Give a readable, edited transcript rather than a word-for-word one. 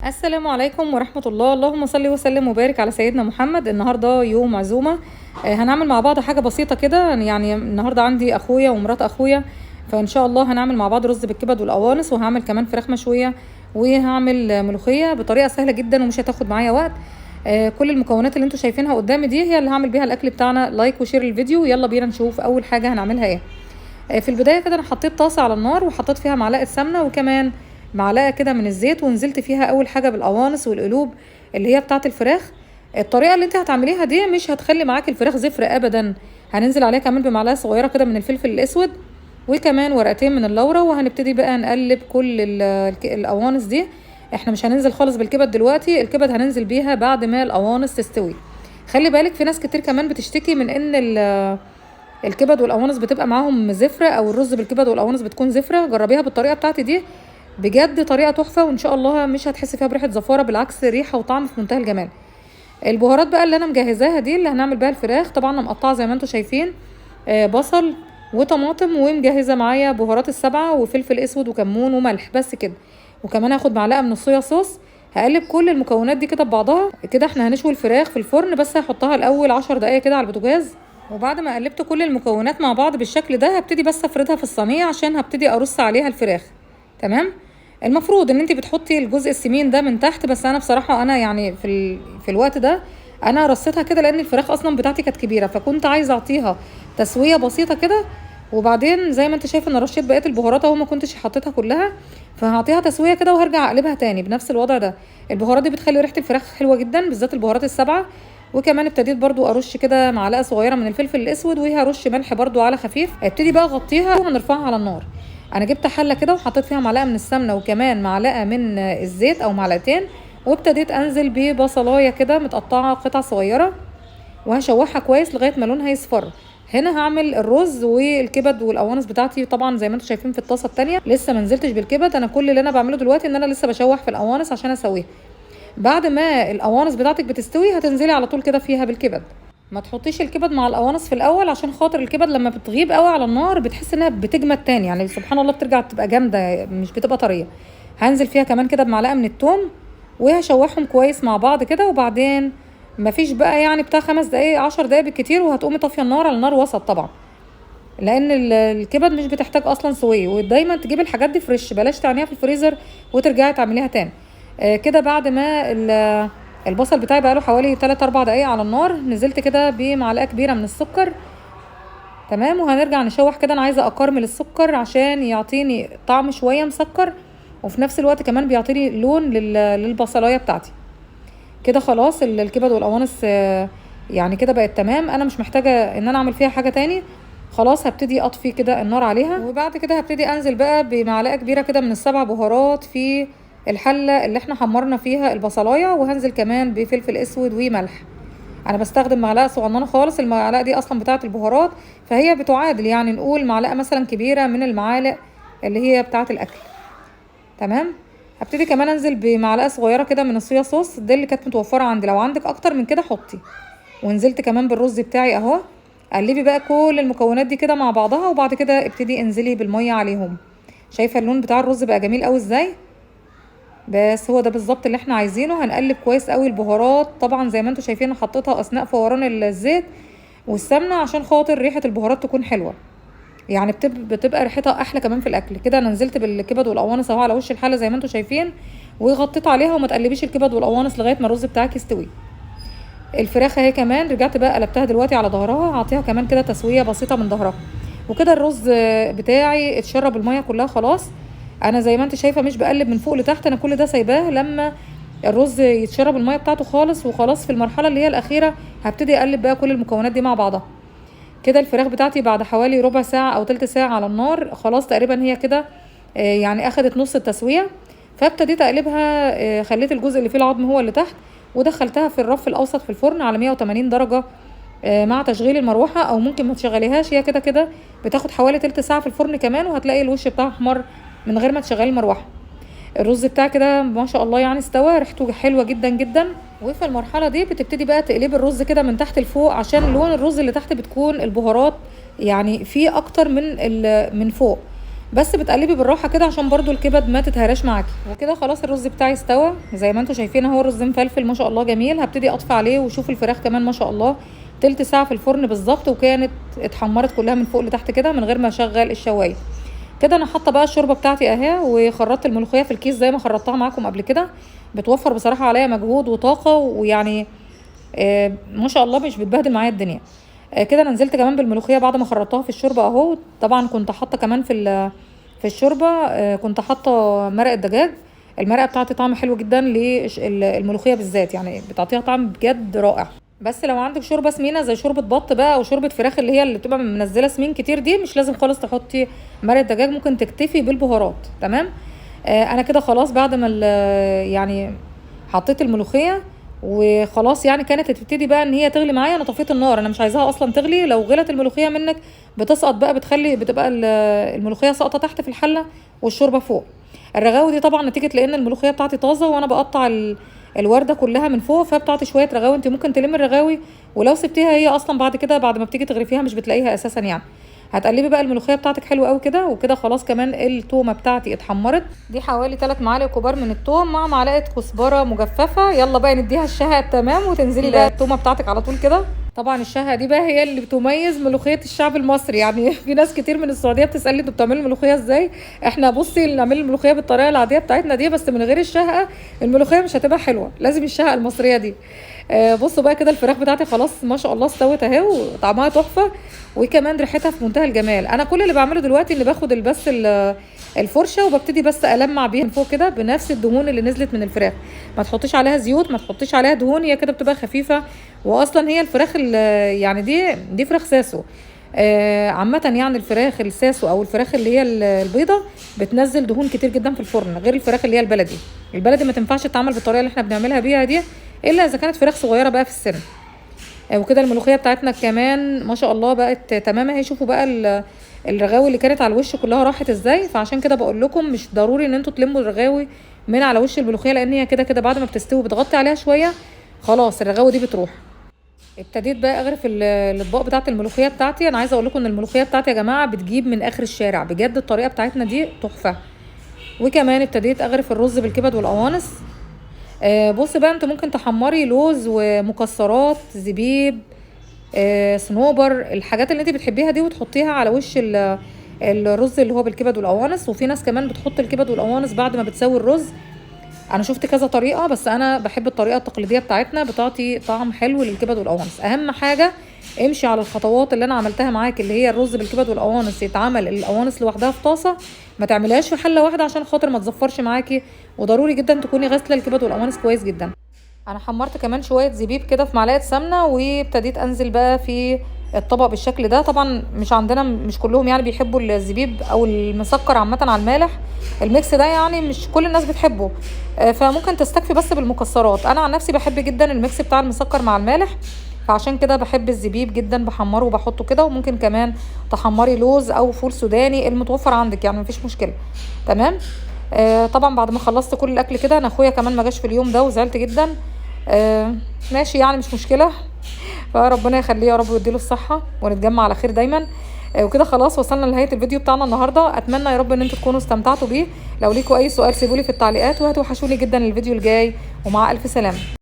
السلام عليكم ورحمة الله. اللهم صل وسلم وبارك على سيدنا محمد. النهاردة يوم عزومة. هنعمل مع بعض حاجة بسيطة كده. يعني النهاردة عندي أخويا ومرات أخويا، فإن شاء الله هنعمل مع بعض رز بالكبد والقوانص، وهعمل كمان فراخ مشوية، وهعمل ملوخية بطريقة سهلة جدا ومش هتاخد معايا وقت. كل المكونات اللي انتوا شايفينها قدامي دي هي اللي هعمل بيها الأكل بتاعنا. لايك وشير الفيديو. يلا بينا نشوف أول حاجة هنعملها ايه. في البداية كده أنا حطيت طاسة على النار وحطيت فيها معلقة سمنة وكمان معلقة كده من الزيت، ونزلت فيها أول حاجة بالقوانص والقلوب اللي هي بتاعة الفراخ. الطريقة اللي انت هتعمليها دي مش هتخلي معاك الفراخ زفرة أبدا. هننزل عليها كمان بمعلقة صغيرة كده من الفلفل الأسود، وكمان ورقتين من اللورة، وهنبتدي بقى نقلب كل القوانص دي. احنا مش هننزل خالص بالكبد دلوقتي، الكبد هننزل بيها بعد ما القوانص تستوي. خلي بالك في ناس كتير كمان بتشتكي من ان الكبد والقوانص بتبقى معاهم زفرة، او الرز بالكبد والقوانص بتكون زفرة. جربيها بالطريقة بتاعتي دي، بجد طريقة تحفة، وان شاء الله مش هتحسي فيها بريحة زفارة، بالعكس ريحة وطعم في منتهى الجمال. البهارات بقى اللي انا مجهزاها دي اللي هنعمل بيها الفراخ، طبعا انا مقطعه زي ما انتم شايفين بصل وطماطم، ومجهزه معايا بهارات السبعة وفلفل اسود وكمون وملح، بس كده. وكمان هاخد معلقه من الصويا صوص. هقلب كل المكونات دي كده ببعضها كده. احنا هنشوي الفراخ في الفرن، بس هحطها الاول 10 دقايق كده على البوتاجاز. وبعد ما قلبت كل المكونات مع بعض بالشكل ده، هبتدي بس افردها في الصينيه عشان هبتدي ارص عليها الفراخ. تمام. المفروض ان انت بتحطي الجزء السمين ده من تحت، بس انا بصراحه انا يعني في الوقت ده انا رصيتها كده، لان الفراخ اصلا بتاعتي كانت كبيره، فكنت عايزه اعطيها تسويه بسيطه كده. وبعدين زي ما انت شايفه انا رشيت بقيه البهارات اهو، ما كنتش حطيتها كلها، فهعطيها تسويه كده وهرجع اقلبها تاني بنفس الوضع ده. البهارات دي بتخلي ريحه الفراخ حلوه جدا، بالذات البهارات السبعه. وكمان ابتديت برضو ارش كده معلقه صغيره من الفلفل الاسود، وهرش ملح برضو على خفيف. ابتدي بقى اغطيها وهنرفعها على النار. انا جبت حله كده وحطيت فيها معلقه من السمنه وكمان معلقه من الزيت او معلقتين، وابتديت انزل ببصلايه كده متقطعه قطع صغيره، وهشوحها كويس لغايه ما لونها يصفر. هنا هعمل الرز والكبد والقوانص بتاعتي، طبعا زي ما انتم شايفين في الطاسه التانية لسه ما نزلتش بالكبد. انا كل اللي انا بعمله دلوقتي ان انا لسه بشوح في القوانص عشان اسويها. بعد ما القوانص بتاعتك بتستوي هتنزلي على طول كده فيها بالكبد. ما تحطيش الكبد مع القوانص في الاول، عشان خاطر الكبد لما بتغيب قوي على النار بتحس انها بتجمد تاني، يعني سبحان الله بترجع تبقى جامده مش بتبقى طريه. هنزل فيها كمان كده بمعلقه من الثوم، وهشوحهم كويس مع بعض كده. وبعدين مفيش بقى يعني بتاع 5 دقايق 10 دقايق بالكتير، وهتقومي طافيه النار على نار وسط طبعا، لان الكبد مش بتحتاج اصلا سويه. ودايما تجيبي الحاجات دي فريش، بلاش تعنيها في الفريزر وترجعي تعمليها تاني. كده بعد ما البصل بتاعي بقى له حوالي 3-4 دقايق على النار، نزلت كده بمعلقه كبيره من السكر. تمام. وهنرجع نشوح كده. انا عايزه اكرمل السكر عشان يعطيني طعم شويه مسكر، وفي نفس الوقت كمان بيعطيني لون للبصلايه بتاعتي. كده خلاص الكبد والقوانص يعني كده بقت تمام. انا مش محتاجه ان انا اعمل فيها حاجه تاني. خلاص هبتدي اطفي كده النار عليها، وبعد كده هبتدي انزل بقى بمعلقه كبيره كده من السبع بهارات في الحله اللي احنا حمرنا فيها البصلايه، وهنزل كمان بفلفل اسود وملح. انا بستخدم معلقه صغننه خالص، المعلقه دي اصلا بتاعه البهارات، فهي بتعادل يعني نقول معلقه مثلا كبيره من المعالق اللي هي بتاعه الاكل. تمام. هبتدي كمان انزل بمعلقه صغيره كده من الصويا صوص، دي اللي كانت متوفره عندي، لو عندك اكتر من كده حطي. ونزلت كمان بالرز بتاعي اهو. قلبي بقى كل المكونات دي كده مع بعضها، وبعد كده ابتدي انزلي بالميه عليهم. شايفه اللون بتاع الرز بقى جميل قوي ازاي؟ بس هو ده بالظبط اللي احنا عايزينه. هنقلب كويس قوي البهارات، طبعا زي ما انتم شايفين حطيتها اثناء فوران الزيت والسمنه عشان خاطر ريحه البهارات تكون حلوه، يعني بتبقى ريحتها احلى كمان في الاكل. كده انا نزلت بالكبد والقوانص اهو على وش الحله زي ما انتم شايفين، وغطيت عليها. وما تقلبيش الكبد والقوانص لغايه ما الرز بتاعك يستوي. الفراخ اهي كمان رجعت بقى قلبتها دلوقتي على ظهرها، هعطيها كمان كده تسويه بسيطه من ظهرها. وكده الرز بتاعي اتشرب الميه كلها خلاص. انا زي ما انت شايفه مش بقلب من فوق لتحت، انا كل ده سايباه لما الرز يتشرب الميه بتاعته خالص. وخلاص في المرحله اللي هي الاخيره هبتدي اقلب بقى كل المكونات دي مع بعضها. كده الفراخ بتاعتي بعد حوالي ربع ساعة او تلت ساعة على النار خلاص تقريبا هي كده يعني اخدت نص التسوية. فابتديت اقلبها. خليت الجزء اللي فيه العظم هو اللي تحت، ودخلتها في الرف الاوسط في الفرن على 180 درجة مع تشغيل المروحة، او ممكن ما تشغليهاش، هي كده كده بتاخد حوالي تلت ساعة في الفرن كمان، وهتلاقي الوش بتاعها احمر من غير ما تشغلي المروحة. الرز بتاعي كده ما شاء الله يعني استوى، ريحته حلوه جدا جدا. وفي المرحله دي بتبتدي بقى تقلبي الرز كده من تحت لفوق، عشان لون الرز اللي تحت بتكون البهارات يعني فيه اكتر من فوق. بس بتقلبي بالراحه كده عشان برضو الكبد ما تتهراش معاكي. وكده خلاص الرز بتاعي استوى زي ما انتم شايفين اهو، رز مفلفل ما شاء الله جميل. هبتدي اطفي عليه وشوف الفراخ كمان ما شاء الله تلت ساعه في الفرن بالظبط، وكانت اتحمرت كلها من فوق لتحت كده من غير ما اشغل الشوايه. كده انا حاطه بقى الشوربه بتاعتي اهي، وخرطت الملوخيه في الكيس زي ما خرطتها معاكم قبل كده. بتوفر بصراحه عليا مجهود وطاقه، ويعني ما شاء الله مش بتبهدل معايا الدنيا. كده انا نزلت كمان بالملوخيه بعد ما خرطتها في الشوربه اهو. طبعا كنت حاطه كمان في الشوربه كنت حاطه مرق الدجاج. المرقه بتاعتي طعم حلو جدا للملوخيه بالذات، يعني بتعطيها طعم بجد رائع. بس لو عندك شوربه سمينه زي شوربه بط بقى او شوربه فراخ اللي هي اللي بتبقى منزله سمين كتير دي، مش لازم خالص تحطي مرق الدجاج، ممكن تكتفي بالبهارات. تمام. انا كده خلاص بعد ما يعني حطيت الملوخيه وخلاص، يعني كانت هتبتدي بقى ان هي تغلي معايا. انا طفيت النار، انا مش عايزاها اصلا تغلي. لو غلت الملوخيه منك بتسقط بقى، بتبقى الملوخيه ساقطه تحت في الحله والشوربه فوق. الرغاوي دي طبعا نتيجه لان الملوخيه بتاعتي طازه وانا بقطع الورده كلها من فوق، فبتعطي شويه رغاوي. انت ممكن تلم الرغاوي، ولو سبتيها هي اصلا بعد كده بعد ما بتيجي تغرفيها مش بتلاقيها اساسا يعني. هتقلبي بقى الملوخيه بتاعتك حلو قوي كده. وكده خلاص كمان التومه بتاعتي اتحمرت، دي حوالي 3 معالق كبار من التوم مع معلقه كزبره مجففه. يلا بقى نديها الشهقه التمام، وتنزلي بقى التومه بتاعتك على طول كده. طبعا الشهقه دي بقى هي اللي بتميز ملوخيه الشعب المصري. يعني في ناس كتير من السعوديه بتسالني انتوا بتعملوا الملوخيه ازاي. احنا بصي نعمل الملوخيه بالطريقه العاديه بتاعتنا دي، بس من غير الشهقه الملوخيه مش هتبقى حلوه، لازم الشهقه المصريه دي. بصوا بقى كده الفراخ بتاعتي خلاص ما شاء الله استوت اهي، وطعمها تحفه، وكمان ريحتها في منتهى الجمال. انا كل اللي بعمله دلوقتي ان باخد الفرشه وببتدي بس المع بيها من فوق كده بنفس الدهون اللي نزلت من الفراخ. ما تحطيش عليها زيوت، ما تحطيش عليها دهون، هي كده بتبقى خفيفه. واصلا هي الفراخ يعني دي فراخ ساسو. عامه يعني الفراخ الساسو او الفراخ اللي هي البيضه بتنزل دهون كتير جدا في الفرن، غير الفراخ اللي هي البلدي ما تنفعش تتعمل بالطريقه اللي احنا بنعملها بيها دي، الا اذا كانت فراخ صغيره بقى في السن. وكده الملوخيه بتاعتنا كمان ما شاء الله بقت تمام اهي. شوفوا بقى الرغاوي اللي كانت على الوش كلها راحت ازاي. فعشان كده بقول لكم مش ضروري ان انتوا تلموا الرغاوي من على وش الملوخيه، لان هي كده كده بعد ما بتستوي بتغطي عليها شويه خلاص الرغاوي دي بتروح. ابتديت بقى اغرف الاطباق بتاعه الملوخيه بتاعتي. انا عايزه اقول لكم ان الملوخيه بتاعتي يا جماعه بتجيب من اخر الشارع بجد، الطريقه بتاعتنا دي تحفه. وكمان ابتديت اغرف الرز بالكبد والقوانص. بص بقى انت ممكن تحمري لوز ومكسرات زبيب صنوبر، الحاجات اللي انت بتحبيها دي، وتحطيها على وش الرز اللي هو بالكبد والقوانص. وفي ناس كمان بتحط الكبد والقوانص بعد ما بتسوي الرز. انا شفت كذا طريقه، بس انا بحب الطريقه التقليديه بتاعتنا، بتعطي طعم حلو للكبد والقوانص. اهم حاجه امشي على الخطوات اللي انا عملتها معاك، اللي هي الرز بالكبد والقوانص يتعمل القوانص لوحدها في طاسه، ما تعملهاش في حله واحده عشان خاطر ما تزفرش معاكي. وضروري جدا تكوني غاسله الكبد والقوانص كويس جدا. انا حمرت كمان شويه زبيب كده في معلقه سمنه، وابتديت انزل بقى في الطبق بالشكل ده. طبعا مش عندنا مش كلهم يعني بيحبوا الزبيب او المسكر عامه على المالح، الميكس ده يعني مش كل الناس بتحبه. فممكن تستكفي بس بالمكسرات. انا عن نفسي بحب جدا الميكس بتاع المسكر مع المالح، فعشان كده بحب الزبيب جدا، بحمره وبحطه كده. وممكن كمان تحمري لوز او فول سوداني المتوفر عندك، يعني مفيش مشكله. تمام. طبعا بعد ما خلصت كل الاكل كده، انا اخويا كمان ما جاش في اليوم ده وزعلت جدا. ماشي يعني مش مشكله، فربنا يخليه يا رب ويديله الصحه، ونتجمع على خير دايما. وكده خلاص وصلنا لنهايه الفيديو بتاعنا النهارده. اتمنى يا رب ان انتوا تكونوا استمتعتوا بيه. لو ليكوا اي سؤال سيبولي في التعليقات، وهتوحشوني جدا الفيديو الجاي. ومع الف سلامه.